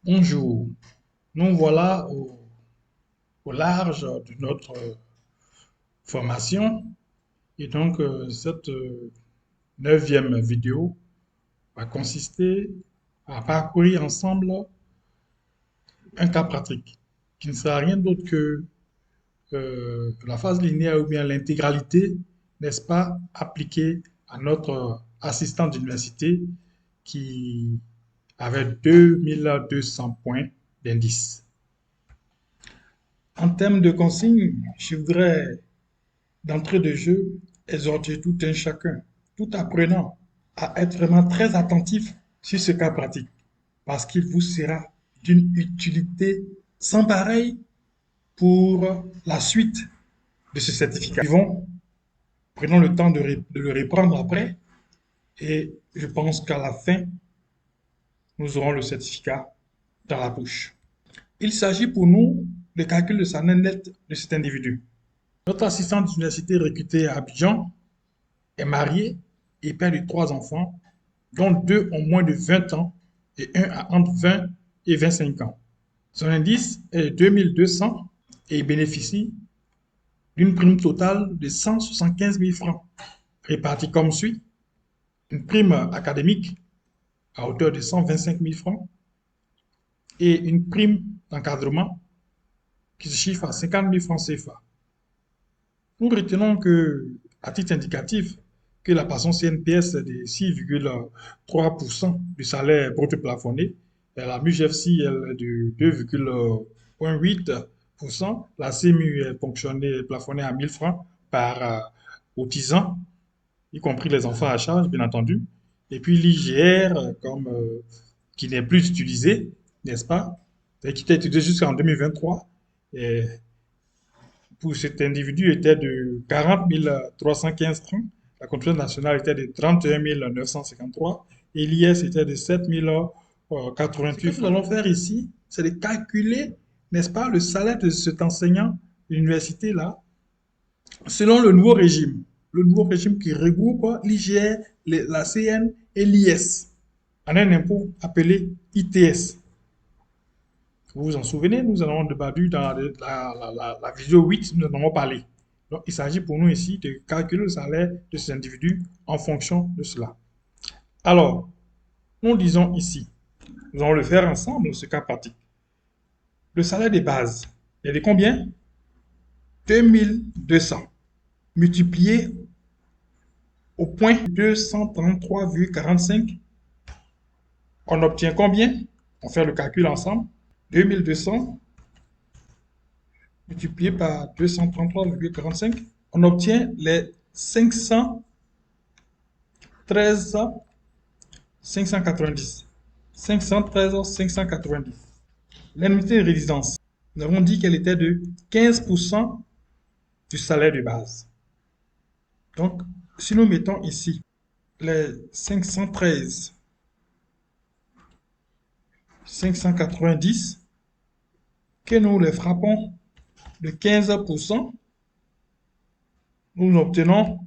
Bonjour, nous voilà au large de notre formation et donc cette neuvième vidéo va consister à parcourir ensemble un cas pratique qui ne sera rien d'autre que la phase linéaire ou bien l'intégralité, n'est-ce pas, appliquée à notre assistant d'université qui avait 2200 points d'indice. En termes de consignes, je voudrais d'entrée de jeu exhorter tout un chacun, tout apprenant, à être vraiment très attentif sur ce cas pratique, parce qu'il vous sera d'une utilité sans pareille pour la suite de ce certificat. Prenons le temps de le reprendre après, et je pense qu'à la fin, nous aurons le certificat dans la bouche. Il s'agit pour nous de calcul de salaire net de cet individu. Notre assistant d'université recruté à Abidjan est marié et père de trois enfants, dont deux ont moins de 20 ans et un a entre 20 et 25 ans. Son indice est de 2200 et il bénéficie d'une prime totale de 175 000 francs, répartie comme suit. Une prime académique à hauteur de 125 000 francs et une prime d'encadrement qui se chiffre à 50 000 francs CFA. Nous retenons que, à titre indicatif, que la pension CNPS est de 6,3% du salaire brut plafonné, et la MUJFC elle est de 2,8%, la CMU est plafonnée à 1000 francs par cotisant, y compris les enfants à charge, bien entendu, et puis l'IGR, comme qui n'est plus utilisé, n'est-ce pas, et qui était utilisé jusqu'en 2023, et pour cet individu était de 40 315 francs, la contribution nationale était de 31 953 et l'IS était de 7 088 francs. Ce que nous allons faire ici, c'est de calculer, n'est-ce pas, le salaire de cet enseignant de l'université-là selon le nouveau régime. Le nouveau régime qui regroupe l'IGR, la CN et l'IS en un impôt appelé ITS. Vous vous en souvenez, nous en avons débattu dans la vidéo 8, nous en avons parlé. Donc, il s'agit pour nous ici de calculer le salaire de ces individus en fonction de cela. Alors, nous disons ici, nous allons le faire ensemble, ce cas pratique. Le salaire de base est de combien? 2200 multiplié au point 233,45. On obtient combien? On fait le calcul ensemble. 2200 multiplié par 233,45, on obtient les 513 590. 513 590. L'indemnité de résidence, nous avons dit qu'elle était de 15% du salaire de base. Donc, si nous mettons ici les 513 590, que nous les frappons de 15%, nous obtenons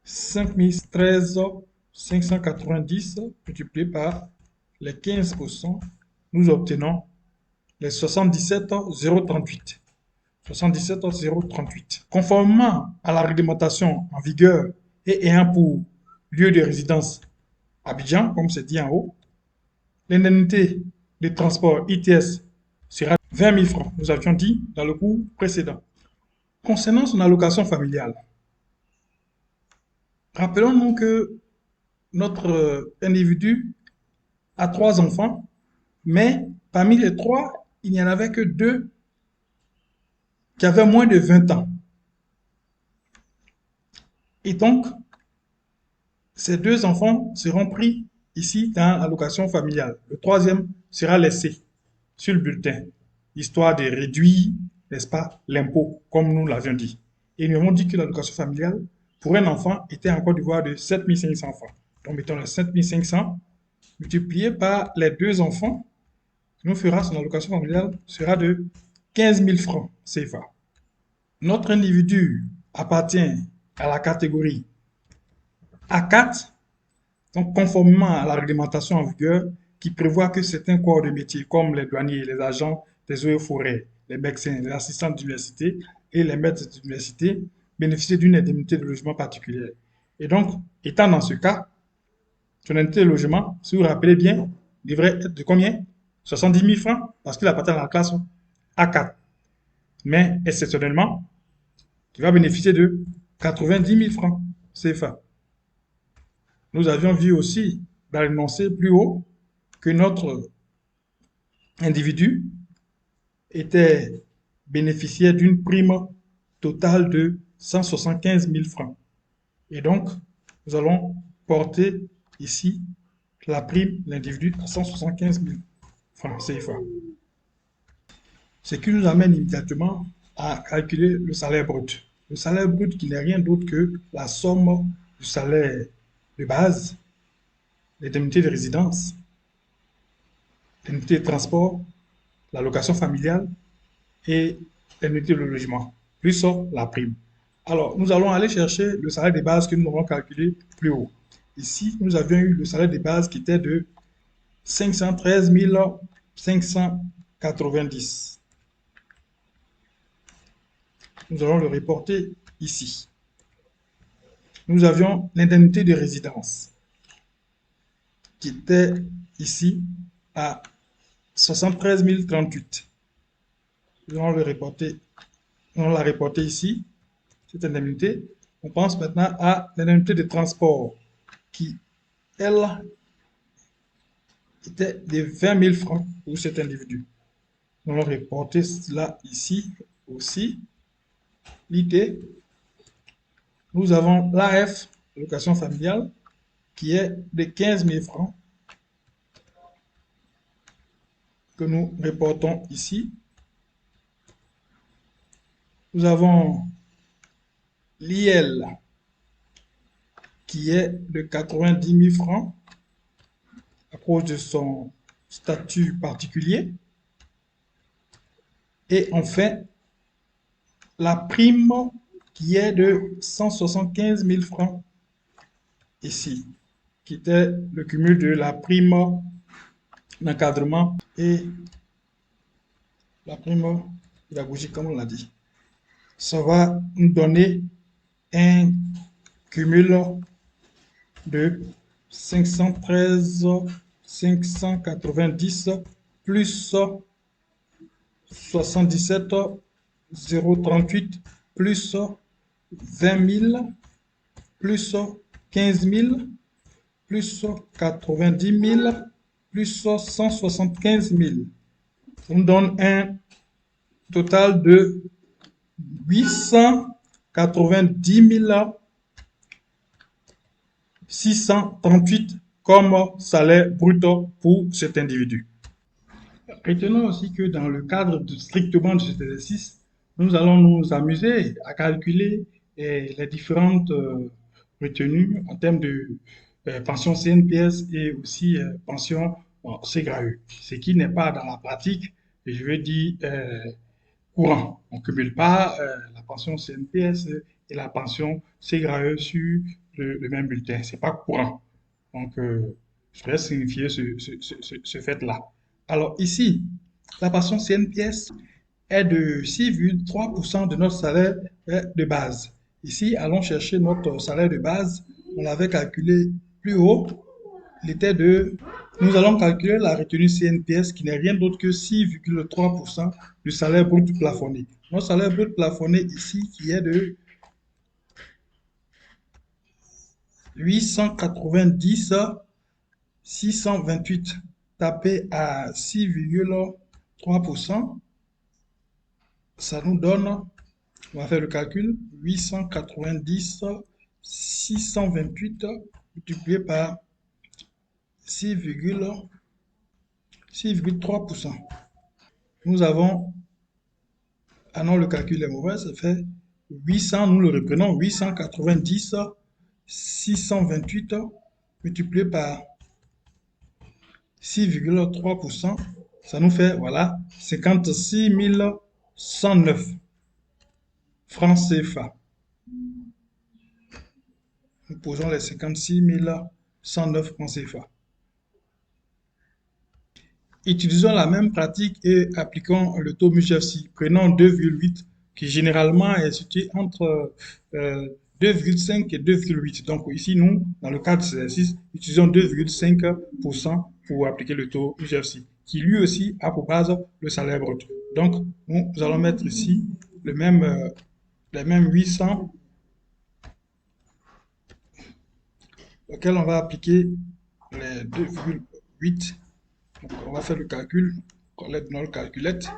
5013 590 multiplié par les 15%, nous obtenons les 77 038. 77 038. Conformément à la réglementation en vigueur et ayant pour lieu de résidence Abidjan, comme c'est dit en haut, l'indemnité de transport ITS sera 20 000 francs, nous avions dit dans le cours précédent. Concernant son allocation familiale, rappelons-nous que notre individu a trois enfants, mais parmi les trois, il n'y en avait que deux qui avaient moins de 20 ans. Et donc, ces deux enfants seront pris ici dans l'allocation familiale. Le troisième sera laissé sur le bulletin, histoire de réduire, n'est-ce pas, l'impôt, comme nous l'avions dit. Et nous avons dit que l'allocation familiale, pour un enfant, était en Côte d'Ivoire de 7 500 francs. Donc, mettons les 7 500 multiplié par les deux enfants, nous fera son allocation familiale sera de 15 000 francs CFA. Notre individu appartient à la catégorie A4, donc conformément à la réglementation en vigueur qui prévoit que certains corps de métier, comme les douaniers, les agents des eaux et forêts, les médecins, les assistants d'université et les maîtres d'université, bénéficient d'une indemnité de logement particulière. Et donc, étant dans ce cas, son indemnité de logement, si vous vous rappelez bien, devrait être de combien? 70 000 francs, parce qu'il appartient à la classe A4. Mais exceptionnellement, il va bénéficier de 90 000 francs CFA. Nous avions vu aussi dans l'énoncé plus haut que notre individu était bénéficiaire d'une prime totale de 175 000 francs. Et donc, nous allons porter ici la prime, l'individu, à 175 000 francs CFA. Ce qui nous amène immédiatement à calculer le salaire brut. Le salaire brut qui n'est rien d'autre que la somme du salaire de base, l'indemnité de résidence, l'indemnité de transport, la location familiale et l'indemnité de logement, plus la prime. Alors, nous allons aller chercher le salaire de base que nous avons calculé plus haut. Ici, nous avions eu le salaire de base qui était de 513 590. Nous allons le reporter ici. Nous avions l'indemnité de résidence qui était ici à 73 038. Nous allons la reporter ici, cette indemnité. On pense maintenant à l'indemnité de transport qui, elle, était de 20 000 francs pour cet individu. Nous allons reporter cela ici aussi. L'idée, nous avons l'AF, location familiale, qui est de 15 000 francs que nous reportons ici. Nous avons l'IL qui est de 90 000 francs à cause de son statut particulier. Et enfin, la prime qui est de 175 000 francs ici, qui était le cumul de la prime d'encadrement et la prime pédagogique, comme on l'a dit. Ça va nous donner un cumul de 513 590 plus 77 038 plus 20 000 plus 15 000 plus 90 000 plus 175 000. Ça nous donne un total de 890 638 comme salaire brut pour cet individu. Retenons aussi que dans le cadre strictement de cet exercice, nous allons nous amuser à calculer les différentes retenues en termes de pension CNPS et aussi pension CGRAE, ce qui n'est pas dans la pratique, et je veux dire courant. On ne cumule pas la pension CNPS et la pension CGRAE sur le même bulletin. Ce n'est pas courant. Donc, je vais signifier ce fait-là. Alors ici, la pension CNPS est de 6,3% de notre salaire de base. Ici, allons chercher notre salaire de base. On l'avait calculé plus haut. Il était de... Nous allons calculer la retenue CNPS qui n'est rien d'autre que 6,3% du salaire brut plafonné. Notre salaire brut plafonné ici qui est de 890 628 tapé à 6,3%, ça nous donne, on va faire le calcul, 890 628 multiplié par 6,3%. Nous avons, ah non, le calcul est mauvais, ça fait 800, nous le reprenons, 890 628 multiplié par 6,3%, ça nous fait, voilà, 56 109 francs CFA. Nous posons les 56 109 francs CFA. Utilisons la même pratique et appliquons le taux MUJF-C. Prenons 2,8 qui généralement est situé entre 2,5 et 2,8. Donc ici, nous, dans le cadre de cet exercice, utilisons 2,5% pour appliquer le taux MUJF-C, qui lui aussi a pour base le salaire brut. Donc, nous allons mettre ici les mêmes 800 auxquels on va appliquer les 2,8. Donc, on va faire le calcul, collègue dans le calculette,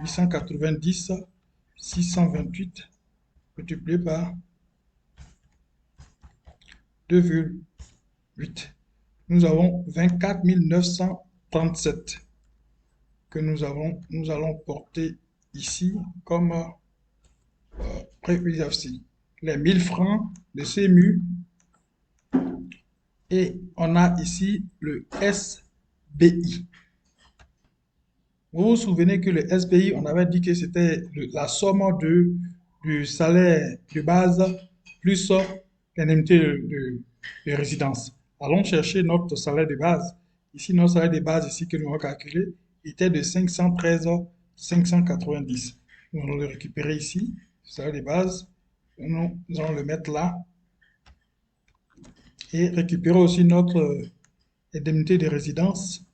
890, 628 multiplié par 2,8. Nous avons 24 937 que nous allons porter ici comme pré-UJF-C. Les 1000 francs de CMU et on a ici le SBI. Vous vous souvenez que le SBI, on avait dit que c'était la somme du salaire de base plus l'indemnité de résidence. Allons chercher notre salaire de base. Ici, notre salaire de base ici que nous avons calculé était de 513 590. Nous allons le récupérer ici, le salaire de base. Nous allons le mettre là et récupérer aussi notre indemnité de résidence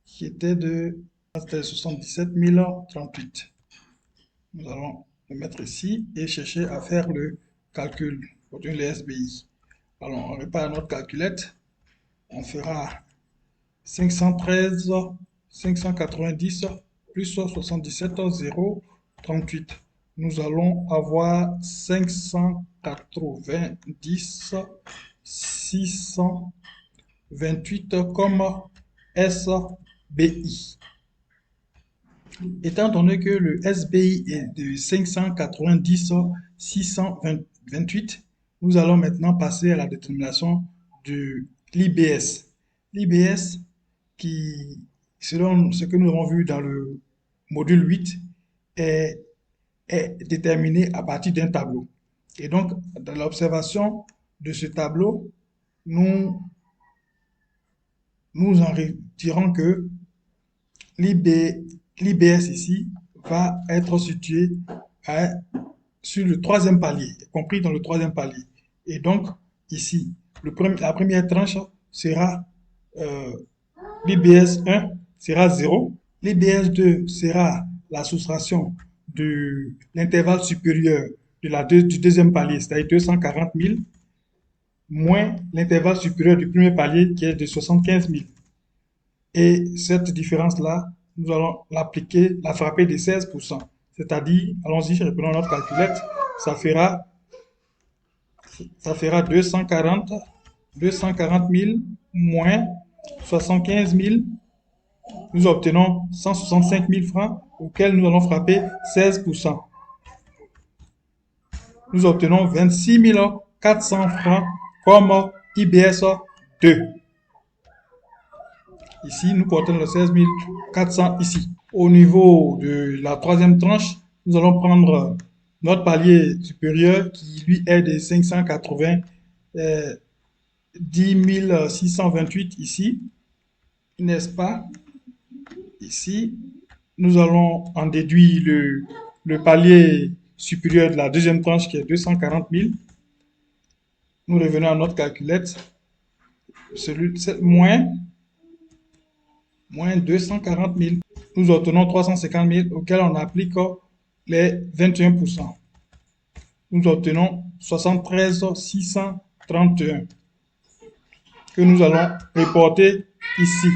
qui était de 77 038. Nous allons le mettre ici et chercher à faire le calcul pour le SBI. Alors, on répare notre calculette. On fera 513 590 plus 77 038. Nous allons avoir 590 628 comme SBI. Étant donné que le SBI est de 590 628, nous allons maintenant passer à la détermination de l'IBS. L'IBS qui, selon ce que nous avons vu dans le module 8, est déterminé à partir d'un tableau. Et donc, dans l'observation de ce tableau, nous en retirons que l'IBS ici va être situé sur le troisième palier, compris dans le troisième palier. Et donc, ici, la première tranche sera l'IBS 1 sera 0. L'IBS 2 sera la soustraction de l'intervalle supérieur du deuxième palier, c'est-à-dire 240 000, moins l'intervalle supérieur du premier palier qui est de 75 000. Et cette différence-là, nous allons la frapper de 16%. C'est-à-dire, allons-y, reprenons notre calculette, ça fera 240 000 moins 75 000. Nous obtenons 165 000 francs auxquels nous allons frapper 16%. Nous obtenons 26 400 francs comme IBS 2. Ici, nous portons le 16 400 ici. Au niveau de la troisième tranche, nous allons prendre notre palier supérieur qui lui est de 580 10 628 ici, n'est-ce pas? Ici, nous allons en déduire le palier supérieur de la deuxième tranche qui est 240 000. Nous revenons à notre calculette. Moins 240 000. Nous obtenons 350 000 auxquels on applique les 21%. Nous obtenons 73 631 que nous allons reporter ici.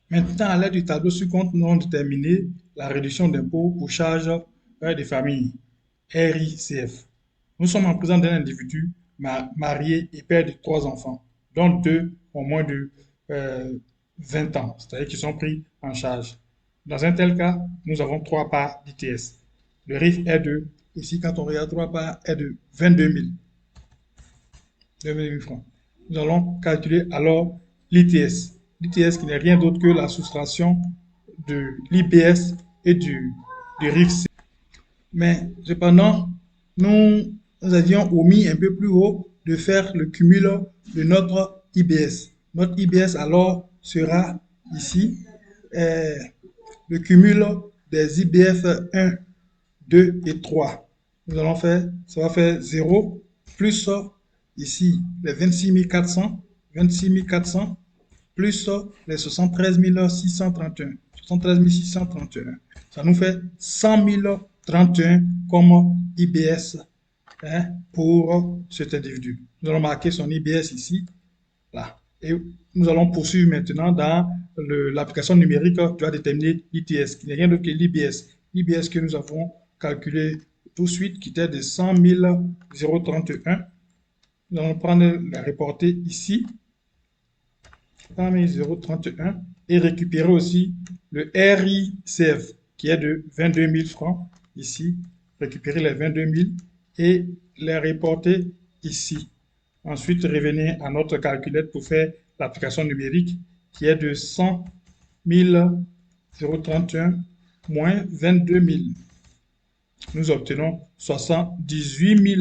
Maintenant, à l'aide du tableau ci-compte, nous allons déterminer la réduction d'impôt pour charges des familles, RICF. Nous sommes en présence d'un individu marié et père de 3 enfants, dont 2 ont moins de 20 ans, c'est-à-dire qu'ils sont pris en charge. Dans un tel cas, nous avons 3 parts d'ITS. Le RIF est de, ici quand on regarde 3 parts, est de 22 000 francs. Nous allons calculer alors l'ITS. L'ITS qui n'est rien d'autre que la soustraction de l'IBS et du RIF. Mais cependant, nous avions omis un peu plus haut de faire le cumul de notre IBS. Notre IBS alors sera ici est le cumul des IBF 1, 2 et 3. Nous allons faire, ça va faire 0 plus ici les 26 400, 26 400 plus les 73 631. 73 631. Ça nous fait 100 031 comme IBS, hein, pour cet individu. Nous allons marquer son IBS ici, là. Et nous allons poursuivre maintenant dans l'application numérique. Tu vas déterminer l'ITS, qui n'est rien d'autre que l'IBS. L'IBS que nous avons calculé tout de suite, qui était de 100 031. Nous allons prendre la reporter ici, 100 031, et récupérer aussi le RICF, qui est de 22 000 francs, ici. Récupérer les 22 000 et les reporter ici. Ensuite, revenir à notre calculette pour faire l'application numérique qui est de 100 031 moins 22 000. Nous obtenons 78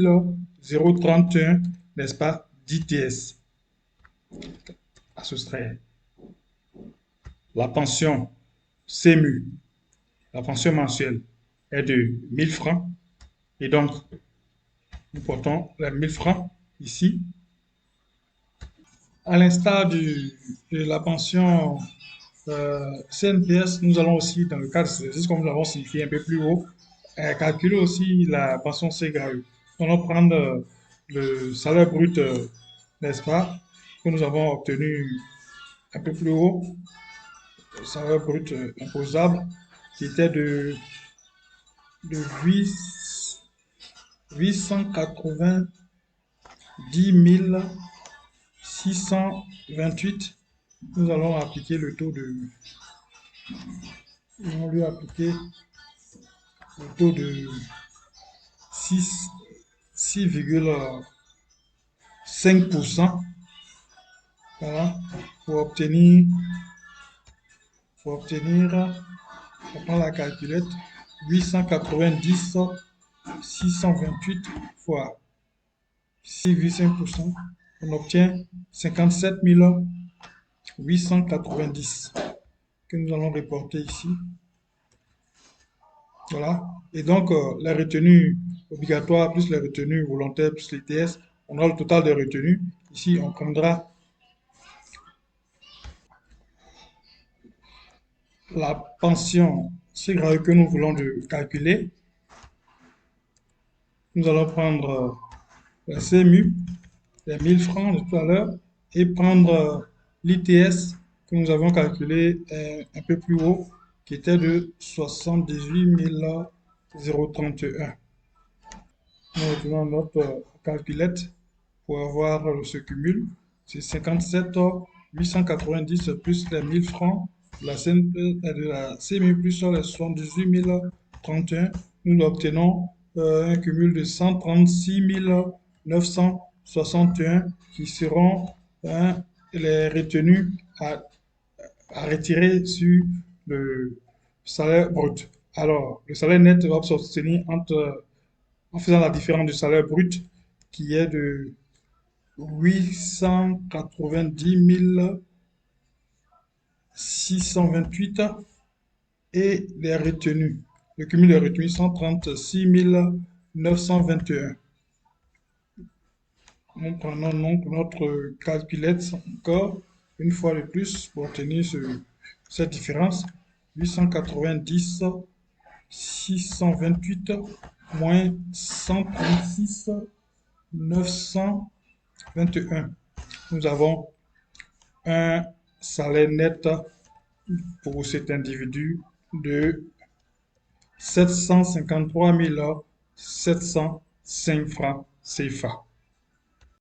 031, n'est-ce pas, d'ITS à soustraire. La pension CEMU, la pension mensuelle, est de 1000 francs. Et donc, nous portons les 1000 francs ici. À l'instar de la pension CNPS, nous allons aussi, dans le cadre de l'exercice, comme nous l'avons signifié un peu plus haut, calculer aussi la pension CGAE. Nous allons prendre le salaire brut, n'est-ce pas, que nous avons obtenu un peu plus haut, le salaire brut imposable, qui était de 890 628. Nous allons appliquer le taux de... Nous allons lui appliquer le taux de 6,5%. Voilà, pour obtenir, on prend la calculette, 890 628 fois 6,5%, on obtient 57 890 que nous allons reporter ici. Voilà. Et donc, les retenues obligatoires plus les retenues volontaires plus les TS, on aura le total des retenues. Ici, on prendra la pension CGAE que nous voulons calculer. Nous allons prendre la CMU, les 1000 francs de tout à l'heure, et prendre l'ITS que nous avons calculé un peu plus haut, qui était de 78 031. Nous retenons notre calculette pour avoir ce cumul. C'est 57 890 plus les 1000 francs de la CMU plus les 78 031. Nous obtenons un cumul de 136 961 qui seront les retenues à retirer sur le salaire brut. Alors, le salaire net va s'obtenir en faisant la différence du salaire brut qui est de 890 628 et les retenues. Le cumul des retenues 136 921. Nous prenons donc notre calculette encore une fois de plus pour obtenir cette différence. 890 628 moins 136 921. Nous avons un salaire net pour cet individu de 753 705 francs CFA.